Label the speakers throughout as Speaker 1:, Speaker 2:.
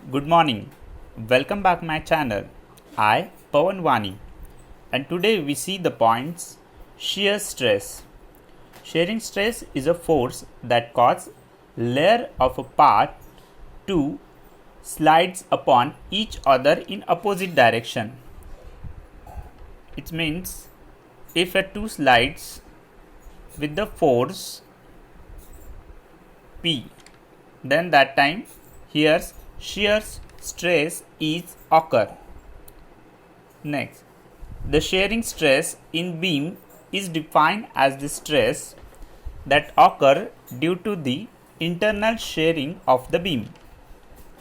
Speaker 1: Good morning. Welcome back my channel. I Pawan Vani, and today we see the points shear stress. Shearing stress is a force that causes layer of a part to slides upon each other in opposite direction. It means if a two slides with the force P, then that time here shear stress is occur. Next, the shearing stress in beam is defined as the stress that occur due to the internal shearing of the beam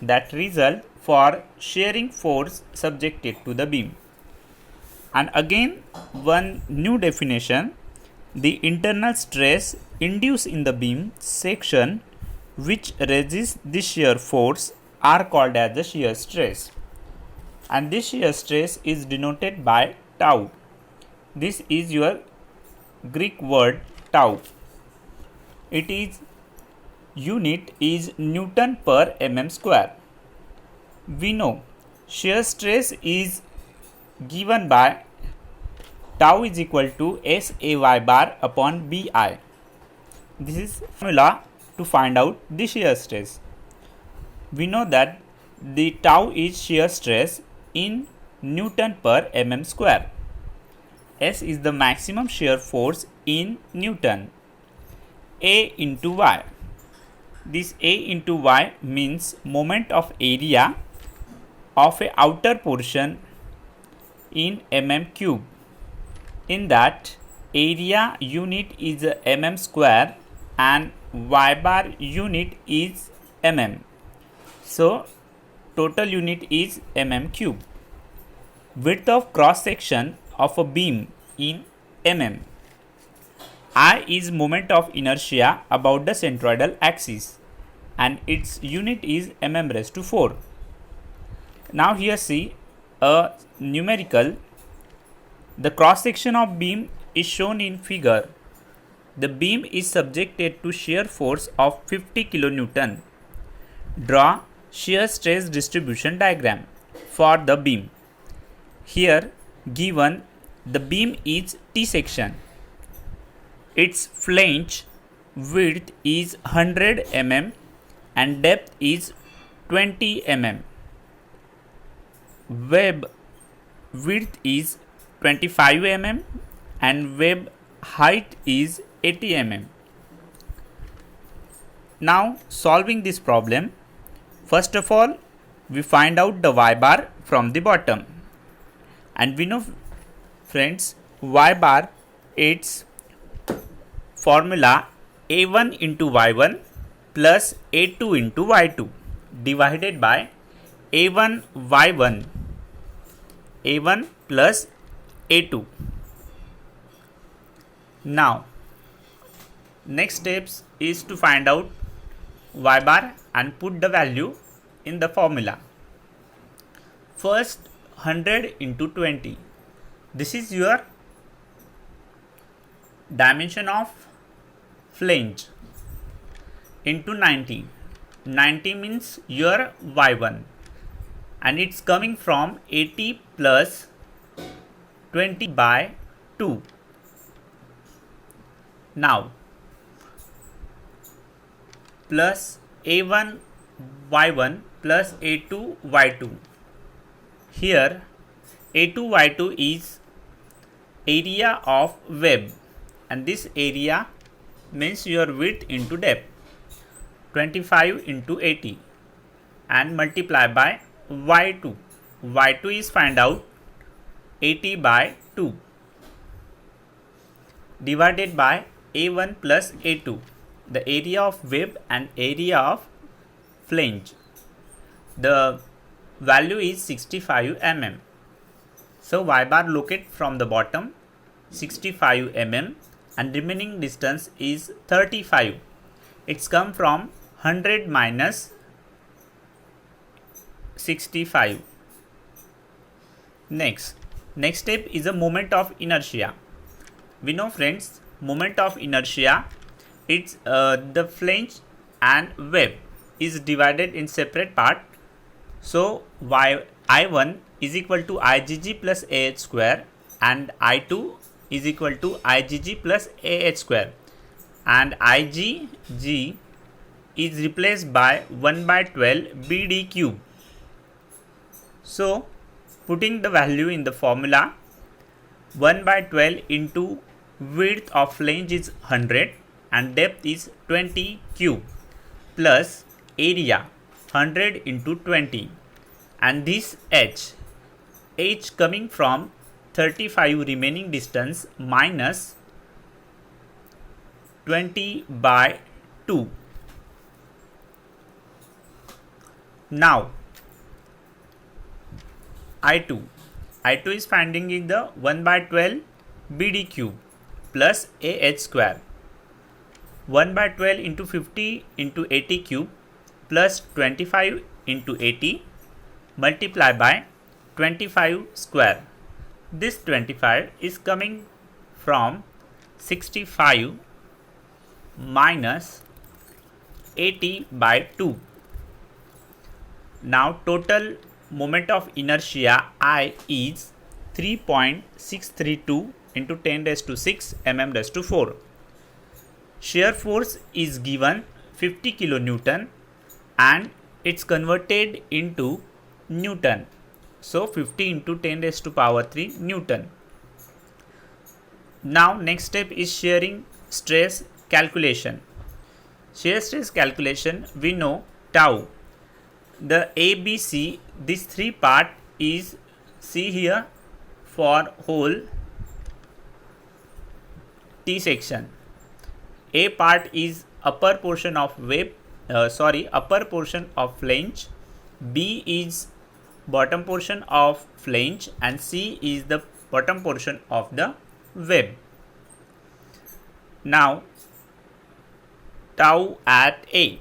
Speaker 1: that result for shearing force subjected to the beam. And again one new definition, the internal stress induced in the beam section which resists the shear force are called as the shear stress, and this shear stress is denoted by tau. This is your Greek word tau. It is unit is Newton per mm square. We know shear stress is given by tau is equal to SAY bar upon BI. This is formula to find out the shear stress. We know that the tau is shear stress in Newton per mm square. S is the maximum shear force in Newton. A into Y. This A into Y means moment of area of a outer portion in mm cube. In that area unit is mm square and Y bar unit is mm. So total unit is mm cube. Width of cross section of a beam in mm. I is moment of inertia about the centroidal axis and its unit is mm raised to 4. Now here see a numerical. The cross section of beam is shown in figure. The beam is subjected to shear force of 50 kN. Draw shear stress distribution diagram for the beam. Here given the beam is T section. Its flange width is 100 mm and depth is 20 mm. Web width is 25 mm and web height is 80 mm. Now solving this problem, first of all we find out the Y bar from the bottom, and we know friends Y bar its formula A1 into Y1 plus A2 into Y2 divided by A1 Y1 A1 plus A2. Now next steps is to find out Y bar and put the value in the formula. First 100 into 20. This is your dimension of flange into 90. 90 means your Y1 and it's coming from 80 plus 20 by 2. Now plus A1 Y1 plus A2 Y2. Here A2 Y2 is area of web and this area means your width into depth, 25 into 80 and multiply by Y2. Y2 is find out 80 by 2 divided by A1 plus A2, the area of web and area of flange. The value is 65 mm. So Y bar locate from the bottom 65 mm and remaining distance is 35. It's come from 100 minus 65. Next step is a moment of inertia. We know friends, moment of inertia, it's the flange and web is divided in separate part. So I1 is equal to IgG plus AH square and I2 is equal to IgG plus AH square, and IgG is replaced by 1 by 12 BD cube. So putting the value in the formula, 1 by 12 into width of flange is 100 and depth is 20 cube plus area 100 into 20, and this h coming from 35 remaining distance minus 20 by 2. Now I2 is finding in the 1 by 12 BD cube plus AH square. 1 by 12 into 50 into 80 cube plus 25 into 80 multiply by 25 square. This 25 is coming from 65 minus 80 by 2. Now total moment of inertia I is 3.632 into 10 raised to 6 mm raised to 4. Shear force is given 50 kilonewton and it's converted into Newton. So 50 into 10 raised to power 3 Newton. Now next step is shearing stress calculation. Shear stress calculation, we know tau. The ABC, this three part is, see here, for whole T section. A part is upper portion of upper portion of flange, B is bottom portion of flange, and C is the bottom portion of the web. Now tau at A,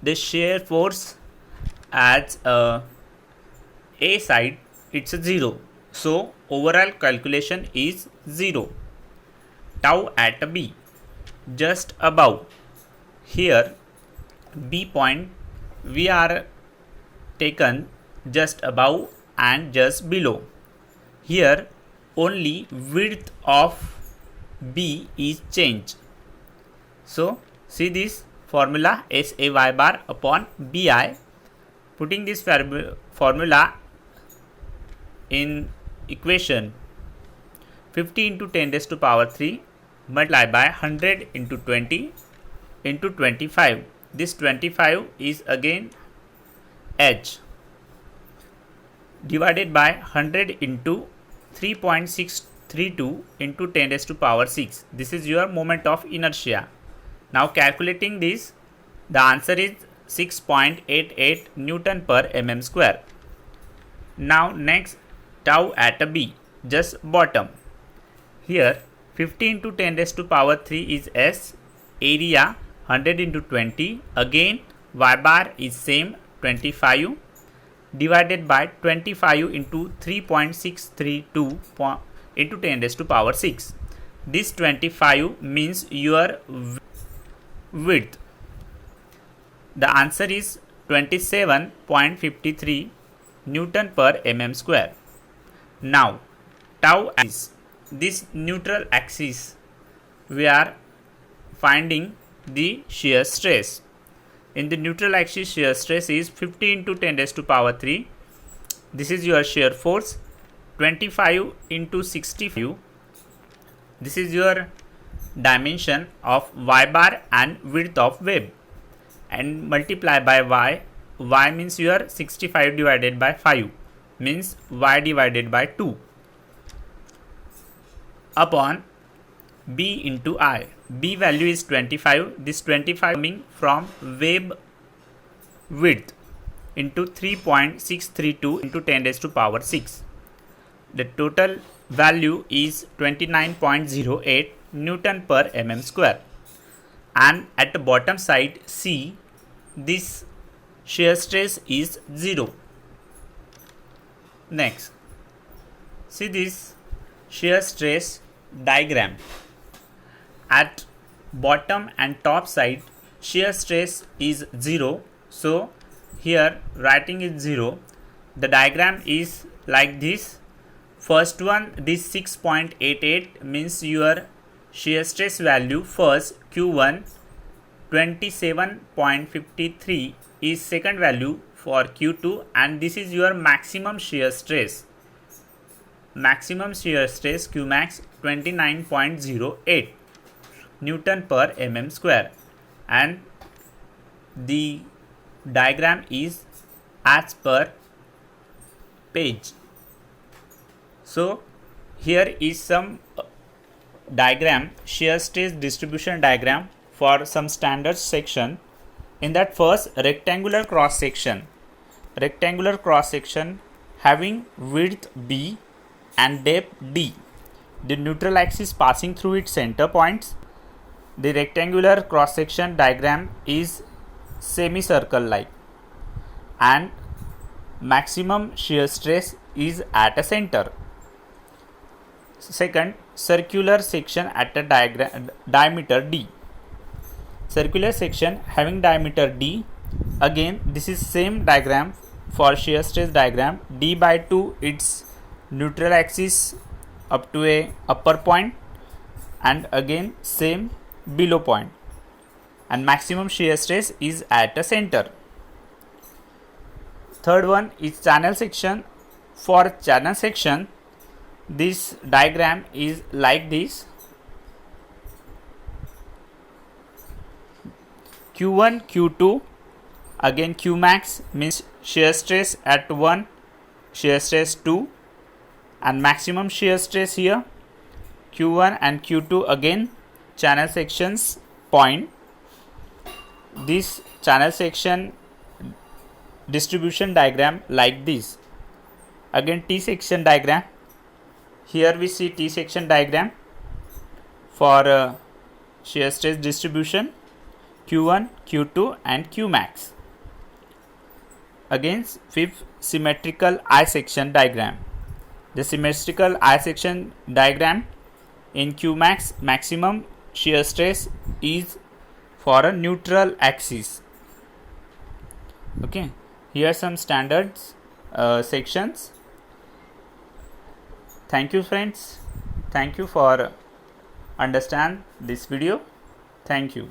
Speaker 1: the shear force at A side, it's a 0. So overall calculation is 0. Tau at B, just above. Here B point we are taken just above and just below. Here only width of B is changed. So see this formula SAY bar upon BI. Putting this formula in equation, 50 into 10 raised to power 3 multiply by 100 into 20 into 25. This 25 is again h divided by 100 into 3.632 into 10 raised to power 6. This is your moment of inertia. Now calculating this, the answer is 6.88 Newton per mm square. Now next, tau at B, just bottom. Here 50 into 10 raised to power 3 is S, area 100 into 20, again y bar is same 25 divided by 25 into 3.632 into 10 raised to power 6. This 25 means your width. The answer is 27.53 Newton per mm square. Now tau is this neutral axis. We are finding the shear stress. In the neutral axis, shear stress is 50 into 10 raised to power 3. This is your shear force. 25 into 65. This is your dimension of y bar and width of web, and multiply by y. Y means your 65 divided by 5 means y divided by 2 upon B into I. B value is 25. This 25 coming from web width into 3.632 into 10 raised to power 6. The total value is 29.08 Newton per mm square. And at the bottom side C, this shear stress is 0. Next, see this shear stress diagram. At bottom and top side shear stress is 0. So here writing is 0. the diagram is like this. First one, this 6.88 means your shear stress value. First Q1 27.53 is second value for Q2, and this is your maximum shear stress. Maximum shear stress Qmax 29.08 Newton per mm square, and the diagram is as per page. So here is some diagram, shear stress distribution diagram for some standard section. In that, first, rectangular cross section having width B and depth D, the neutral axis passing through its center points. The rectangular cross section diagram is semicircle like, and maximum shear stress is at a center. Second, circular section at a diameter D. Circular section having diameter D. Again, this is same diagram for shear stress diagram. D by 2 its neutral axis up to a upper point, and again same below point, and maximum shear stress is at a center. Third one is channel section. For channel section, this diagram is like this. Q1, Q2, again Qmax means shear stress at 1, shear stress 2, and maximum shear stress here. Q1 and Q2 again channel sections point. This channel section distribution diagram like this. Again T section diagram. Here we see T section diagram for shear stress distribution Q1, Q2 and Qmax. Again, fifth, symmetrical I section diagram. The symmetrical I section diagram in Qmax, maximum shear stress is for a neutral axis. Okay, here are some standards sections. Thank you friends. Thank you for understand this video. Thank you.